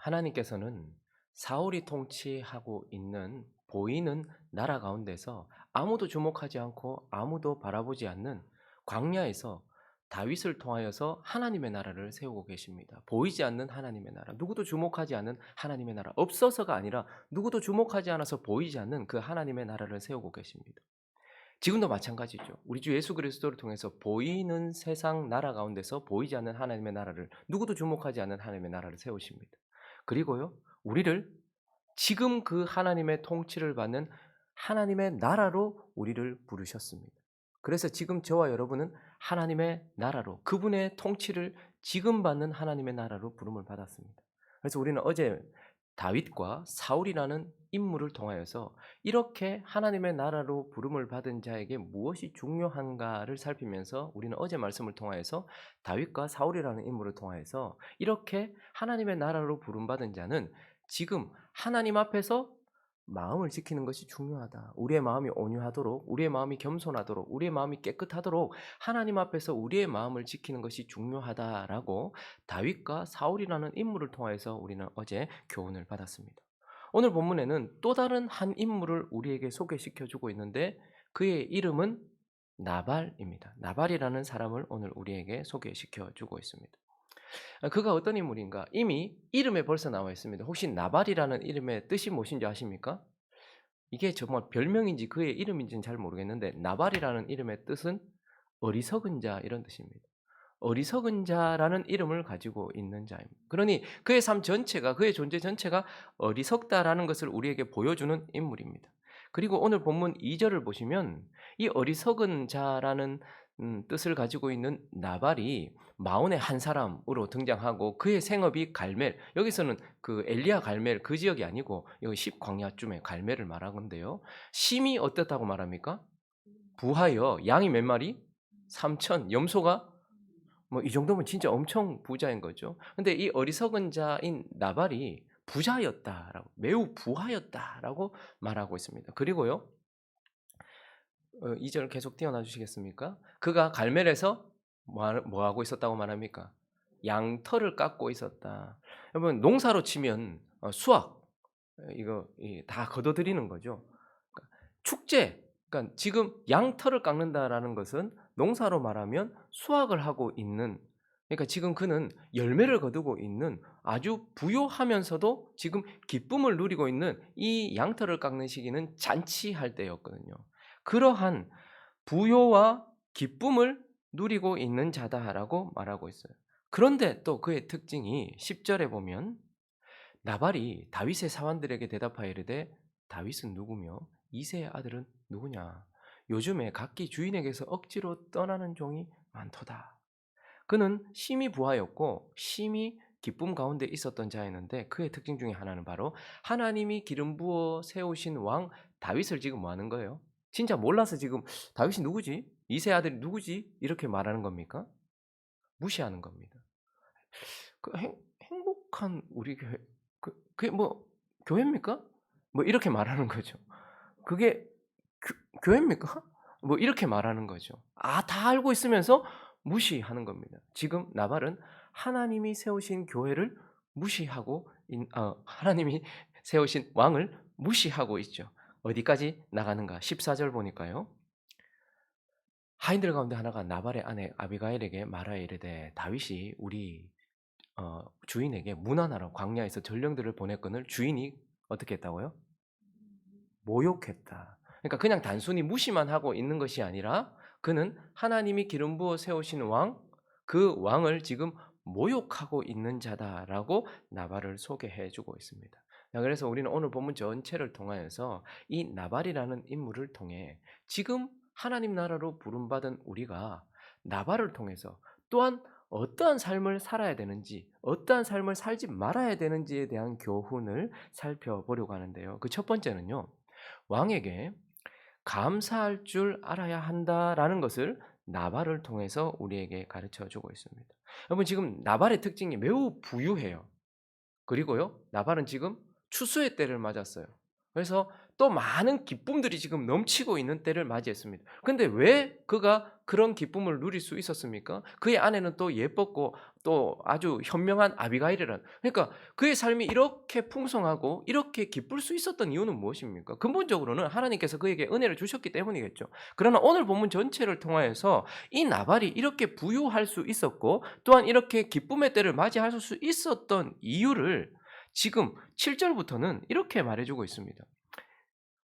하나님께서는 사울이 통치하고 있는 보이는 나라 가운데서 아무도 주목하지 않고 아무도 바라보지 않는 광야에서 다윗을 통하여서 하나님의 나라를 세우고 계십니다. 보이지 않는 하나님의 나라, 누구도 주목하지 않는 하나님의 나라, 없어서가 아니라 누구도 주목하지 않아서 보이지 않는 그 하나님의 나라를 세우고 계십니다. 지금도 마찬가지죠. 우리 주 예수 그리스도를 통해서 보이는 세상 나라 가운데서 보이지 않는 하나님의 나라를, 누구도 주목하지 않는 하나님의 나라를 세우십니다. 그리고요, 우리를 지금 그 하나님의 통치를 받는 하나님의 나라로 우리를 부르셨습니다. 그래서 지금 저와 여러분은 하나님의 나라로, 그분의 통치를 지금 받는 하나님의 나라로 부름을 받았습니다. 그래서 우리는 어제 다윗과 사울이라는 인물을 통하여서 이렇게 하나님의 나라로 부름을 받은 자에게 무엇이 중요한가를 살피면서, 우리는 어제 말씀을 통하여서 다윗과 사울이라는 인물을 통하여서 이렇게 하나님의 나라로 부름받은 자는 지금 하나님 앞에서 마음을 지키는 것이 중요하다. 우리의 마음이 온유하도록, 우리의 마음이 겸손하도록, 우리의 마음이 깨끗하도록 하나님 앞에서 우리의 마음을 지키는 것이 중요하다라고 다윗과 사울이라는 인물을 통해서 우리는 어제 교훈을 받았습니다. 오늘 본문에는 또 다른 한 인물을 우리에게 소개시켜 주고 있는데, 그의 이름은 나발입니다. 나발이라는 사람을 오늘 우리에게 소개시켜 주고 있습니다. 그가 어떤 인물인가? 이미 이름에 벌써 나와 있습니다. 혹시 나발이라는 이름의 뜻이 무엇인지 아십니까? 이게 정말 별명인지 그의 이름인지는 잘 모르겠는데, 나발이라는 이름의 뜻은 어리석은 자, 이런 뜻입니다. 어리석은 자라는 이름을 가지고 있는 자입니다. 그러니 그의 삶 전체가, 그의 존재 전체가 어리석다라는 것을 우리에게 보여주는 인물입니다. 그리고 오늘 본문 2절을 보시면 이 어리석은 자라는 뜻을 가지고 있는 나발이 마온의 한 사람으로 등장하고, 그의 생업이 갈멜, 여기서는 그 엘리야 갈멜 그 지역이 아니고 여기 10광야쯤에 갈멜을 말한 건데요. 심이 어떻다고 말합니까? 부하여. 양이 몇 마리? 3천. 염소가 뭐 이 정도면 진짜 엄청 부자인 거죠. 근데 이 어리석은 자인 나발이 부자였다라고, 매우 부하였다라고 말하고 있습니다. 그리고요, 2절 계속 띄어놔 주시겠습니까? 그가 갈멜에서 뭐 하고 있었다고 말합니까? 양털을 깎고 있었다. 여러분, 농사로 치면 수확, 이거 다 거둬들이는 거죠. 그러니까 축제, 그러니까 지금 양털을 깎는다라는 것은 농사로 말하면 수확을 하고 있는, 그러니까 지금 그는 열매를 거두고 있는, 아주 부요하면서도 지금 기쁨을 누리고 있는 이 양털을 깎는 시기는 잔치할 때였거든요. 그러한 부요와 기쁨을 누리고 있는 자다라고 말하고 있어요. 그런데 또 그의 특징이 10절에 보면, 나발이 다윗의 사환들에게 대답하여 이르되 다윗은 누구며 이새의 아들은 누구냐? 요즘에 각기 주인에게서 억지로 떠나는 종이 많도다. 그는 심히 부하였고 심히 기쁨 가운데 있었던 자였는데, 그의 특징 중에 하나는 바로 하나님이 기름 부어 세우신 왕 다윗을 지금 뭐 하는 거예요? 진짜 몰라서 지금 다윗이 누구지? 이새 아들이 누구지? 이렇게 말하는 겁니까? 무시하는 겁니다. 그 행복한 우리 교회, 그게 뭐 교회입니까? 뭐 이렇게 말하는 거죠. 그게 교회입니까? 뭐 이렇게 말하는 거죠. 다 알고 있으면서 무시하는 겁니다. 지금 나발은 하나님이 세우신 교회를 무시하고 하나님이 세우신 왕을 무시하고 있죠. 어디까지 나가는가? 14절 보니까요. 하인들 가운데 하나가 나발의 아내 아비가일에게 말하여 이르되 다윗이 우리 주인에게 문안하러 광야에서 전령들을 보냈거늘 주인이 어떻게 했다고요? 모욕했다. 그러니까 그냥 단순히 무시만 하고 있는 것이 아니라, 그는 하나님이 기름 부어 세우신 왕, 그 왕을 지금 모욕하고 있는 자다라고 나발을 소개해 주고 있습니다. 자, 그래서 우리는 오늘 본문 전체를 통하여서 이 나발이라는 인물을 통해 지금 하나님 나라로 부름받은 우리가 나발을 통해서 또한 어떠한 삶을 살아야 되는지, 어떠한 삶을 살지 말아야 되는지에 대한 교훈을 살펴보려고 하는데요. 그 첫 번째는요, 왕에게 감사할 줄 알아야 한다라는 것을 나발을 통해서 우리에게 가르쳐 주고 있습니다. 여러분, 지금 나발의 특징이 매우 부유해요. 그리고요, 나발은 지금 추수의 때를 맞았어요. 그래서 또 많은 기쁨들이 지금 넘치고 있는 때를 맞이했습니다. 근데 왜 그가 그런 기쁨을 누릴 수 있었습니까? 그의 아내는 또 예뻤고 또 아주 현명한 아비가일이라는, 그러니까 그의 삶이 이렇게 풍성하고 이렇게 기쁠 수 있었던 이유는 무엇입니까? 근본적으로는 하나님께서 그에게 은혜를 주셨기 때문이겠죠. 그러나 오늘 본문 전체를 통하여서 이 나발이 이렇게 부유할 수 있었고 또한 이렇게 기쁨의 때를 맞이할 수 있었던 이유를 지금 7절부터는 이렇게 말해주고 있습니다.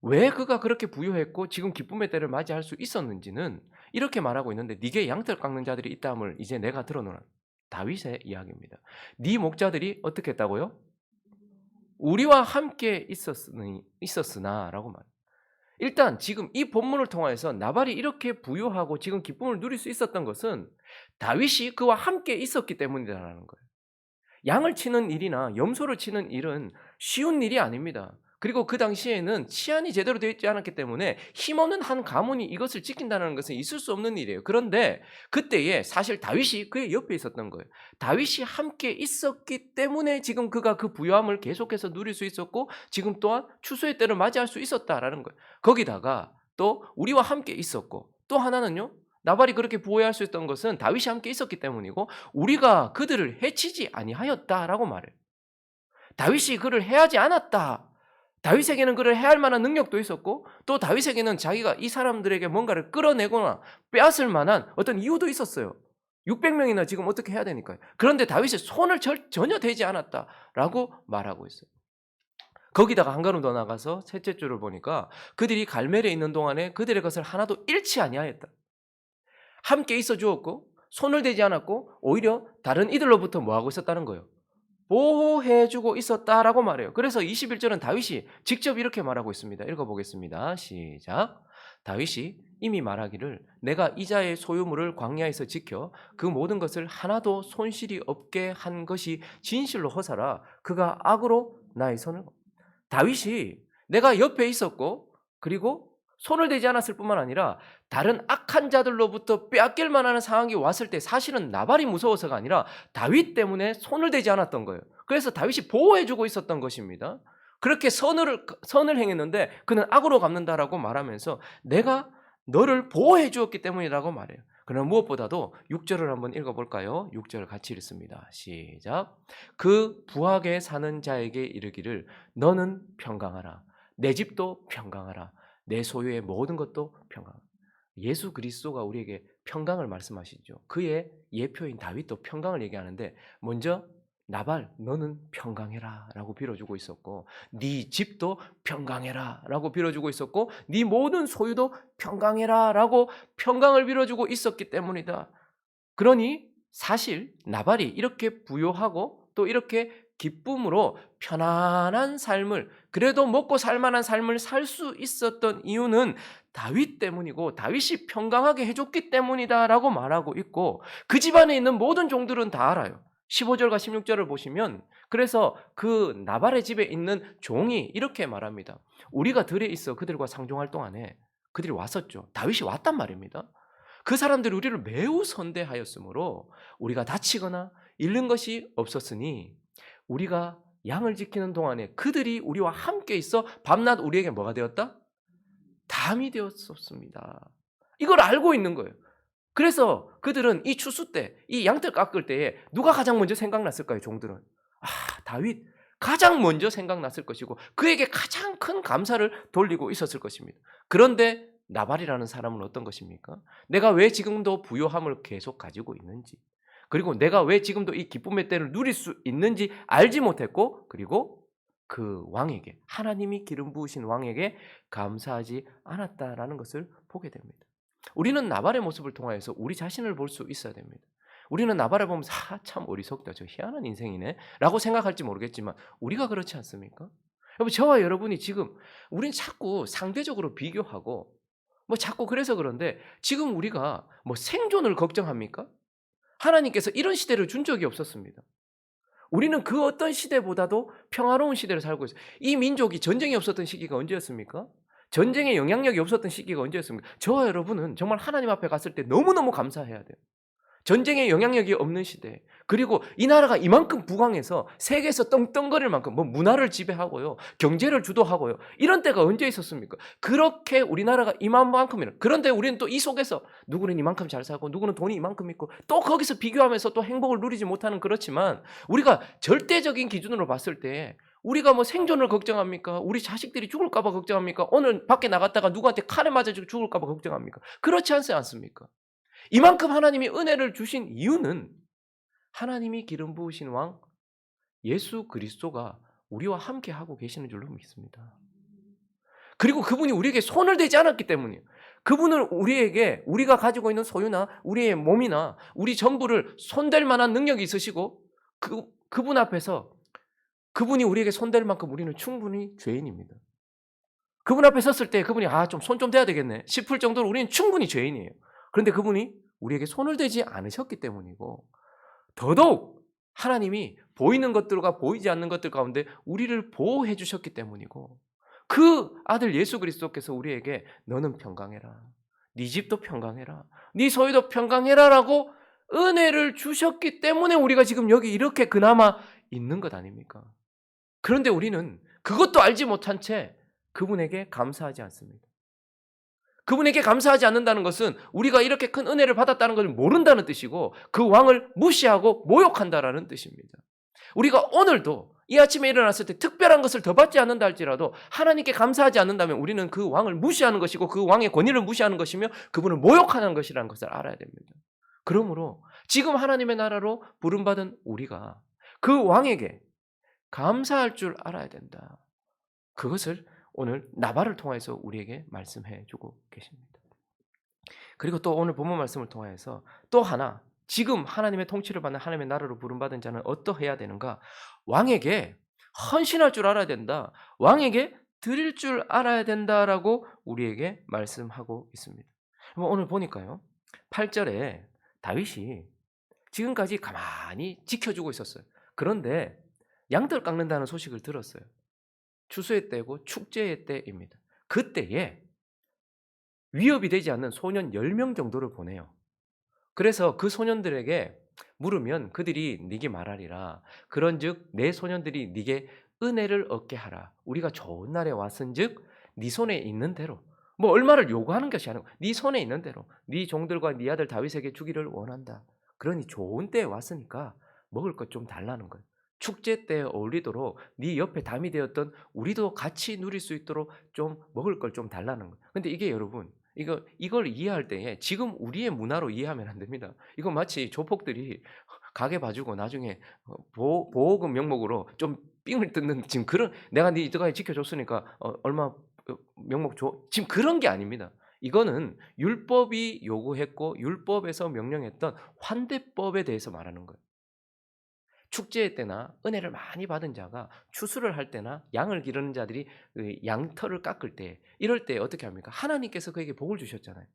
왜 그가 그렇게 부유했고 지금 기쁨의 때를 맞이할 수 있었는지는 이렇게 말하고 있는데, 네게 양털 깎는 자들이 있다함을 이제 내가 들어노라. 다윗의 이야기입니다. 네 목자들이 어떻게 했다고요? 우리와 함께 있었으나라고 말. 일단 지금 이 본문을 통해서 나발이 이렇게 부유하고 지금 기쁨을 누릴 수 있었던 것은 다윗이 그와 함께 있었기 때문이라는 거예요. 양을 치는 일이나 염소를 치는 일은 쉬운 일이 아닙니다. 그리고 그 당시에는 치안이 제대로 되어 있지 않았기 때문에 힘없는 한 가문이 이것을 지킨다는 것은 있을 수 없는 일이에요. 그런데 그때에 사실 다윗이 그의 옆에 있었던 거예요. 다윗이 함께 있었기 때문에 지금 그가 그 부유함을 계속해서 누릴 수 있었고 지금 또한 추수의 때를 맞이할 수 있었다라는 거예요. 거기다가 또 우리와 함께 있었고 또 하나는요. 나발이 그렇게 부유할 수 있던 것은 다윗이 함께 있었기 때문이고 우리가 그들을 해치지 아니하였다라고 말해요. 다윗이 그를 해하지 않았다. 다윗에게는 그를 해할 만한 능력도 있었고 또 다윗에게는 자기가 이 사람들에게 뭔가를 끌어내거나 빼앗을 만한 어떤 이유도 있었어요. 600명이나 지금 어떻게 해야 되니까요. 그런데 다윗의 손을 전혀 대지 않았다라고 말하고 있어요. 거기다가 한 걸음 더 나가서 셋째 줄을 보니까 그들이 갈멜에 있는 동안에 그들의 것을 하나도 잃지 아니하였다. 함께 있어 주었고 손을 대지 않았고 오히려 다른 이들로부터 뭐하고 있었다는 거예요? 보호해주고 있었다라고 말해요. 그래서 21절은 다윗이 직접 이렇게 말하고 있습니다. 읽어보겠습니다. 시작. 다윗이 이미 말하기를 내가 이자의 소유물을 광야에서 지켜 그 모든 것을 하나도 손실이 없게 한 것이 진실로 허사라. 그가 악으로 나의 손을. 다윗이 내가 옆에 있었고 그리고 손을 대지 않았을 뿐만 아니라 다른 악한 자들로부터 빼앗길 만한 상황이 왔을 때 사실은 나발이 무서워서가 아니라 다윗 때문에 손을 대지 않았던 거예요. 그래서 다윗이 보호해주고 있었던 것입니다. 그렇게 선을 행했는데 그는 악으로 갚는다라고 말하면서 내가 너를 보호해 주었기 때문이라고 말해요. 그러나 무엇보다도 6절을 한번 읽어볼까요? 6절 같이 읽습니다. 시작. 그 부하게 사는 자에게 이르기를 너는 평강하라. 내 집도 평강하라. 내 소유의 모든 것도 평강. 예수 그리스도가 우리에게 평강을 말씀하시죠. 그의 예표인 다윗도 평강을 얘기하는데 먼저 나발 너는 평강해라 라고 빌어주고 있었고 네 집도 평강해라 라고 빌어주고 있었고 네 모든 소유도 평강해라 라고 평강을 빌어주고 있었기 때문이다. 그러니 사실 나발이 이렇게 부요하고 또 이렇게 기쁨으로 편안한 삶을 그래도 먹고 살만한 삶을 살 수 있었던 이유는 다윗 때문이고 다윗이 평강하게 해줬기 때문이다라고 말하고 있고 그 집안에 있는 모든 종들은 다 알아요. 15절과 16절을 보시면 그래서 그 나발의 집에 있는 종이 이렇게 말합니다. 우리가 들에 있어 그들과 상종할 동안에 그들이 왔었죠. 다윗이 왔단 말입니다. 그 사람들이 우리를 매우 선대하였으므로 우리가 다치거나 잃는 것이 없었으니 우리가 양을 지키는 동안에 그들이 우리와 함께 있어 밤낮 우리에게 뭐가 되었다? 담이 되었었습니다. 이걸 알고 있는 거예요. 그래서 그들은 이 추수 때, 이 양털 깎을 때에 누가 가장 먼저 생각났을까요? 종들은. 아, 다윗 가장 먼저 생각났을 것이고 그에게 가장 큰 감사를 돌리고 있었을 것입니다. 그런데 나발이라는 사람은 어떤 것입니까? 내가 왜 지금도 부요함을 계속 가지고 있는지, 그리고 내가 왜 지금도 이 기쁨의 때를 누릴 수 있는지 알지 못했고, 그리고 그 왕에게, 하나님이 기름 부으신 왕에게 감사하지 않았다라는 것을 보게 됩니다. 우리는 나발의 모습을 통하여서 우리 자신을 볼 수 있어야 됩니다. 우리는 나발을 보면서 참 어리석다, 저 희한한 인생이네 라고 생각할지 모르겠지만 우리가 그렇지 않습니까? 여러분, 저와 여러분이 지금 우린 자꾸 상대적으로 비교하고 뭐 자꾸 그래서 그런데 지금 우리가 뭐 생존을 걱정합니까? 하나님께서 이런 시대를 준 적이 없었습니다. 우리는 그 어떤 시대보다도 평화로운 시대를 살고 있어요. 이 민족이 전쟁이 없었던 시기가 언제였습니까? 전쟁의 영향력이 없었던 시기가 언제였습니까? 저와 여러분은 정말 하나님 앞에 갔을 때 너무너무 감사해야 돼요. 전쟁의 영향력이 없는 시대. 그리고 이 나라가 이만큼 부강해서 세계에서 떵떵거릴 만큼 뭐 문화를 지배하고요. 경제를 주도하고요. 이런 때가 언제 있었습니까? 그렇게 우리나라가 이만큼이나. 그런데 우리는 또 이 속에서 누구는 이만큼 잘 살고 누구는 돈이 이만큼 있고 또 거기서 비교하면서 또 행복을 누리지 못하는 그렇지만 우리가 절대적인 기준으로 봤을 때 우리가 뭐 생존을 걱정합니까? 우리 자식들이 죽을까 봐 걱정합니까? 오늘 밖에 나갔다가 누구한테 칼에 맞아 죽을까 봐 걱정합니까? 그렇지 않습니까? 이만큼 하나님이 은혜를 주신 이유는 하나님이 기름 부으신 왕 예수 그리스도가 우리와 함께 하고 계시는 줄로 믿습니다. 그리고 그분이 우리에게 손을 대지 않았기 때문이에요. 그분은 우리에게 우리가 가지고 있는 소유나 우리의 몸이나 우리 전부를 손댈 만한 능력이 있으시고 그분 앞에서 그분이 우리에게 손댈 만큼 우리는 충분히 죄인입니다. 그분 앞에 섰을 때 그분이 좀 손 좀 대야 되겠네 싶을 정도로 우리는 충분히 죄인이에요. 그런데 그분이 우리에게 손을 대지 않으셨기 때문이고 더더욱 하나님이 보이는 것들과 보이지 않는 것들 가운데 우리를 보호해 주셨기 때문이고 그 아들 예수 그리스도께서 우리에게 너는 평강해라. 네 집도 평강해라. 네 소유도 평강해라라고 은혜를 주셨기 때문에 우리가 지금 여기 이렇게 그나마 있는 것 아닙니까? 그런데 우리는 그것도 알지 못한 채 그분에게 감사하지 않습니다. 그분에게 감사하지 않는다는 것은 우리가 이렇게 큰 은혜를 받았다는 것을 모른다는 뜻이고 그 왕을 무시하고 모욕한다라는 뜻입니다. 우리가 오늘도 이 아침에 일어났을 때 특별한 것을 더 받지 않는다 할지라도 하나님께 감사하지 않는다면 우리는 그 왕을 무시하는 것이고 그 왕의 권위를 무시하는 것이며 그분을 모욕하는 것이라는 것을 알아야 됩니다. 그러므로 지금 하나님의 나라로 부름받은 우리가 그 왕에게 감사할 줄 알아야 된다. 그것을 오늘 나발을 통해서 우리에게 말씀해 주고 계십니다. 그리고 또 오늘 본문 말씀을 통해서 또 하나 지금 하나님의 통치를 받는 하나님의 나라로 부름받은 자는 어떠해야 되는가? 왕에게 헌신할 줄 알아야 된다. 왕에게 드릴 줄 알아야 된다라고 우리에게 말씀하고 있습니다. 오늘 보니까요. 8절에 다윗이 지금까지 가만히 지켜주고 있었어요. 그런데 양털 깎는다는 소식을 들었어요. 추수의 때고 축제의 때입니다. 그때에 위협이 되지 않는 소년 10명 정도를 보내요. 그래서 그 소년들에게 물으면 그들이 네게 말하리라. 그런즉 내 소년들이 네게 은혜를 얻게 하라. 우리가 좋은 날에 왔은즉 네 손에 있는 대로 뭐 얼마를 요구하는 것이 아니고 네 손에 있는 대로 네 종들과 네 아들 다윗에게 주기를 원한다. 그러니 좋은 때에 왔으니까 먹을 것 좀 달라는 거예요. 축제 때에 어울리도록 네 옆에 담이 되었던 우리도 같이 누릴 수 있도록 좀 먹을 걸 좀 달라는 거예요. 근데 이게 여러분 이걸 이해할 때에 지금 우리의 문화로 이해하면 안 됩니다. 이건 마치 조폭들이 가게 봐주고 나중에 보호금 명목으로 좀 삥을 뜯는 지금 그런 내가 네 이때까지 지켜줬으니까 얼마 명목 줘 지금 그런 게 아닙니다. 이거는 율법이 요구했고 율법에서 명령했던 환대법에 대해서 말하는 거예요. 축제의 때나 은혜를 많이 받은 자가 추수를 할 때나 양을 기르는 자들이 그 양털을 깎을 때 이럴 때 어떻게 합니까? 하나님께서 그에게 복을 주셨잖아요.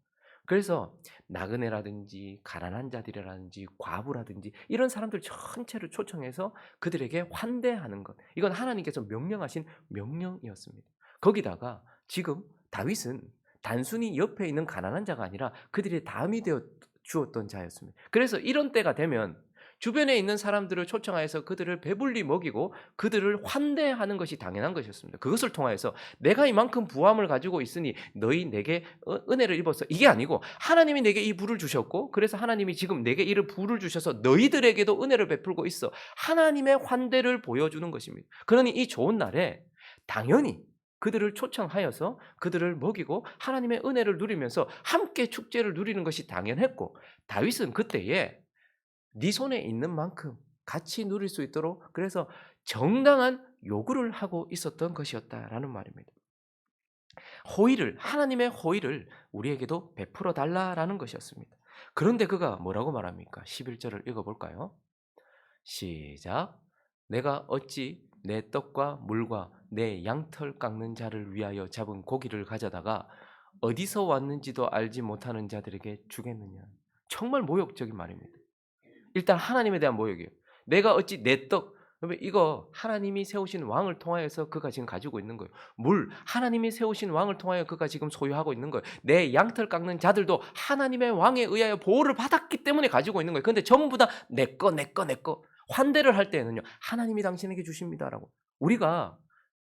그래서 나그네라든지 가난한 자들이라든지 과부라든지 이런 사람들 전체를 초청해서 그들에게 환대하는 것. 이건 하나님께서 명령하신 명령이었습니다. 거기다가 지금 다윗은 단순히 옆에 있는 가난한 자가 아니라 그들의 담이 되어 주었던 자였습니다. 그래서 이런 때가 되면 주변에 있는 사람들을 초청하여서 그들을 배불리 먹이고 그들을 환대하는 것이 당연한 것이었습니다. 그것을 통하여서 내가 이만큼 부함을 가지고 있으니 너희 내게 은혜를 입었어. 이게 아니고 하나님이 내게 이 부를 주셨고 그래서 하나님이 지금 내게 이 부를 주셔서 너희들에게도 은혜를 베풀고 있어. 하나님의 환대를 보여주는 것입니다. 그러니 이 좋은 날에 당연히 그들을 초청하여서 그들을 먹이고 하나님의 은혜를 누리면서 함께 축제를 누리는 것이 당연했고 다윗은 그때에 네 손에 있는 만큼 같이 누릴 수 있도록 그래서 정당한 요구를 하고 있었던 것이었다라는 말입니다. 하나님의 호의를 우리에게도 베풀어 달라라는 것이었습니다. 그런데 그가 뭐라고 말합니까? 11절을 읽어볼까요? 시작. 내가 어찌 내 떡과 물과 내 양털 깎는 자를 위하여 잡은 고기를 가져다가 어디서 왔는지도 알지 못하는 자들에게 주겠느냐. 정말 모욕적인 말입니다. 일단 하나님에 대한 모욕이에요. 내가 어찌 내 떡, 그러면 이거 하나님이 세우신 왕을 통하여서 그가 지금 가지고 있는 거예요. 물, 하나님이 세우신 왕을 통하여 그가 지금 소유하고 있는 거예요. 내 양털 깎는 자들도 하나님의 왕에 의하여 보호를 받았기 때문에 가지고 있는 거예요. 근데 전부 다 내 거, 내 거, 내 거. 환대를 할 때는요. 하나님이 당신에게 주십니다라고. 우리가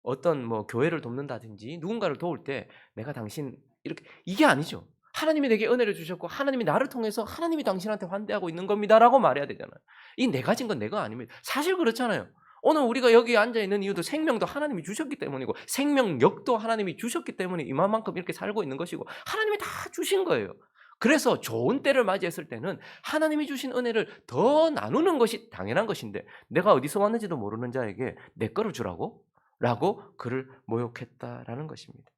어떤 뭐 교회를 돕는다든지 누군가를 도울 때 내가 당신 이렇게 이게 아니죠. 하나님이 내게 은혜를 주셨고 하나님이 나를 통해서 하나님이 당신한테 환대하고 있는 겁니다라고 말해야 되잖아요. 이 내 가진 건 내가 아닙니다. 사실 그렇잖아요. 오늘 우리가 여기 앉아 있는 이유도 생명도 하나님이 주셨기 때문이고 생명력도 하나님이 주셨기 때문에 이만큼 이렇게 살고 있는 것이고 하나님이 다 주신 거예요. 그래서 좋은 때를 맞이했을 때는 하나님이 주신 은혜를 더 나누는 것이 당연한 것인데 내가 어디서 왔는지도 모르는 자에게 내 거를 주라고? 라고 그를 모욕했다라는 것입니다.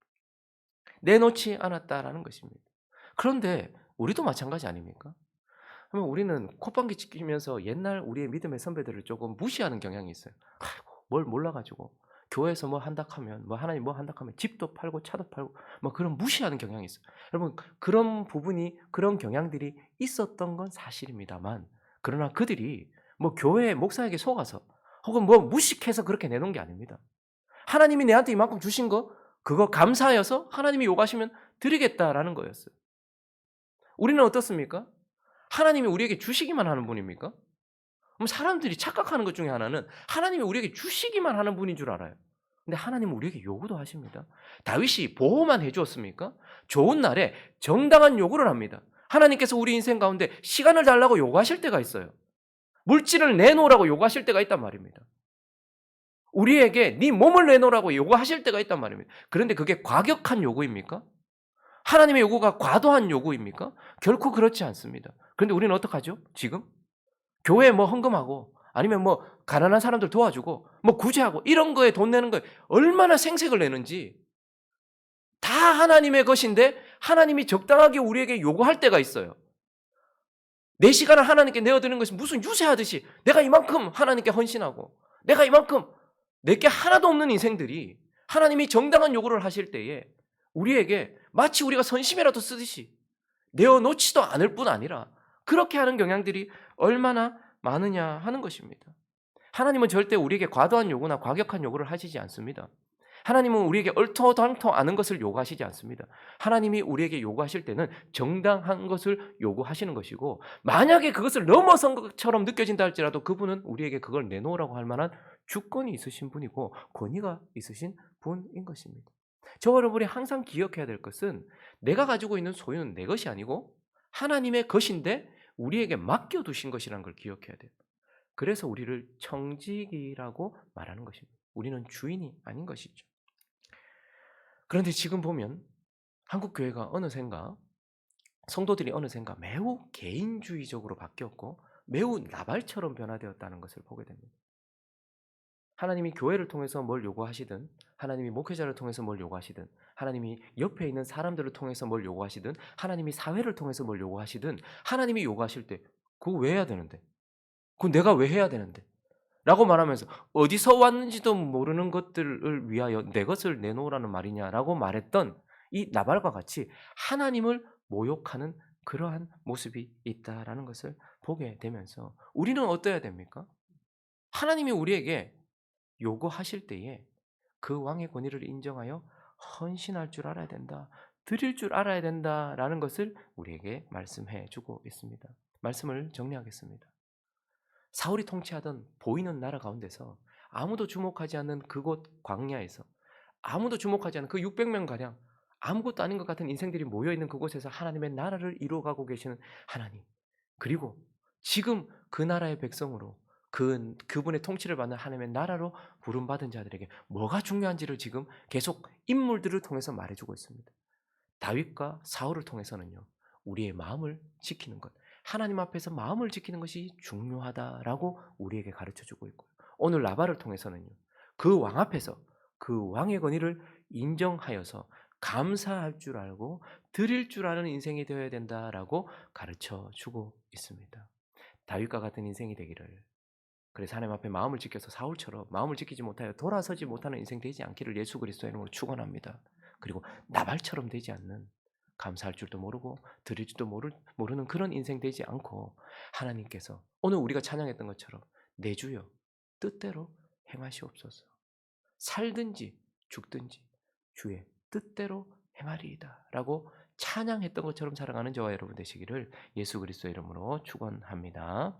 내놓지 않았다라는 것입니다. 그런데 우리도 마찬가지 아닙니까? 그러면 우리는 콧방귀 뀌면서 옛날 우리의 믿음의 선배들을 조금 무시하는 경향이 있어요. 아이고, 뭘 몰라가지고 교회에서 뭐 한다 하면 뭐 하나님 뭐 한다 하면 집도 팔고 차도 팔고 뭐 그런 무시하는 경향이 있어요. 여러분 그런 부분이 그런 경향들이 있었던 건 사실입니다만 그러나 그들이 뭐 교회 목사에게 속아서 혹은 뭐 무식해서 그렇게 내놓은 게 아닙니다. 하나님이 내한테 이만큼 주신 거 그거 감사하여서 하나님이 요구하시면 드리겠다라는 거였어요. 우리는 어떻습니까? 하나님이 우리에게 주시기만 하는 분입니까? 그럼 사람들이 착각하는 것 중에 하나는 하나님이 우리에게 주시기만 하는 분인 줄 알아요. 근데 하나님은 우리에게 요구도 하십니다. 다윗이 보호만 해주었습니까? 좋은 날에 정당한 요구를 합니다. 하나님께서 우리 인생 가운데 시간을 달라고 요구하실 때가 있어요. 물질을 내놓으라고 요구하실 때가 있단 말입니다. 우리에게 네 몸을 내놓으라고 요구하실 때가 있단 말입니다. 그런데 그게 과격한 요구입니까? 하나님의 요구가 과도한 요구입니까? 결코 그렇지 않습니다. 그런데 우리는 어떡하죠? 지금? 교회에 뭐 헌금하고 아니면 뭐 가난한 사람들 도와주고 뭐 구제하고 이런 거에 돈 내는 거에 얼마나 생색을 내는지 다 하나님의 것인데 하나님이 적당하게 우리에게 요구할 때가 있어요. 내 시간을 하나님께 내어드리는 것이 무슨 유세하듯이 내가 이만큼 하나님께 헌신하고 내가 이만큼 내게 하나도 없는 인생들이 하나님이 정당한 요구를 하실 때에 우리에게 마치 우리가 선심이라도 쓰듯이 내어놓지도 않을 뿐 아니라 그렇게 하는 경향들이 얼마나 많으냐 하는 것입니다. 하나님은 절대 우리에게 과도한 요구나 과격한 요구를 하시지 않습니다. 하나님은 우리에게 얼토당토 않은 것을 요구하시지 않습니다. 하나님이 우리에게 요구하실 때는 정당한 것을 요구하시는 것이고 만약에 그것을 넘어선 것처럼 느껴진다 할지라도 그분은 우리에게 그걸 내놓으라고 할 만한 주권이 있으신 분이고 권위가 있으신 분인 것입니다. 저와 여러분이 항상 기억해야 될 것은 내가 가지고 있는 소유는 내 것이 아니고 하나님의 것인데 우리에게 맡겨두신 것이라는 걸 기억해야 돼요. 그래서 우리를 청직이라고 말하는 것입니다. 우리는 주인이 아닌 것이죠. 그런데 지금 보면 한국 교회가 어느샌가 성도들이 어느샌가 매우 개인주의적으로 바뀌었고 매우 나발처럼 변화되었다는 것을 보게 됩니다. 하나님이 교회를 통해서 뭘 요구하시든 하나님이 목회자를 통해서 뭘 요구하시든 하나님이 옆에 있는 사람들을 통해서 뭘 요구하시든 하나님이 사회를 통해서 뭘 요구하시든 하나님이 요구하실 때 그거 왜 해야 되는데? 그건 내가 왜 해야 되는데? 라고 말하면서 어디서 왔는지도 모르는 것들을 위하여 내 것을 내놓으라는 말이냐라고 말했던 이 나발과 같이 하나님을 모욕하는 그러한 모습이 있다라는 것을 보게 되면서 우리는 어떠해야 됩니까? 하나님이 우리에게 요구하실 때에 그 왕의 권위를 인정하여 헌신할 줄 알아야 된다. 드릴 줄 알아야 된다라는 것을 우리에게 말씀해 주고 있습니다. 말씀을 정리하겠습니다. 사울이 통치하던 보이는 나라 가운데서 아무도 주목하지 않는 그곳 광야에서 아무도 주목하지 않는 그 600명 가량 아무것도 아닌 것 같은 인생들이 모여 있는 그곳에서 하나님의 나라를 이루어가고 계시는 하나님. 그리고 지금 그 나라의 백성으로 그분의 통치를 받는 하나님의 나라로 부름받은 자들에게 뭐가 중요한지를 지금 계속 인물들을 통해서 말해주고 있습니다. 다윗과 사울을 통해서는요. 우리의 마음을 지키는 것, 하나님 앞에서 마음을 지키는 것이 중요하다라고 우리에게 가르쳐주고 있고요. 오늘 나발을 통해서는요. 그 왕 앞에서 그 왕의 권위를 인정하여서 감사할 줄 알고 드릴 줄 아는 인생이 되어야 된다라고 가르쳐주고 있습니다. 다윗과 같은 인생이 되기를 그래서 하나님 앞에 마음을 지켜서 사울처럼 마음을 지키지 못하여 돌아서지 못하는 인생 되지 않기를 예수 그리스도의 이름으로 축원합니다. 그리고 나발처럼 되지 않는 감사할 줄도 모르고 드릴 줄도 모르는 그런 인생 되지 않고 하나님께서 오늘 우리가 찬양했던 것처럼 내 주여 뜻대로 행하시옵소서. 살든지 죽든지 주의 뜻대로 행하리이다라고 찬양했던 것처럼 살아가는 저와 여러분 되시기를 예수 그리스도의 이름으로 축원합니다.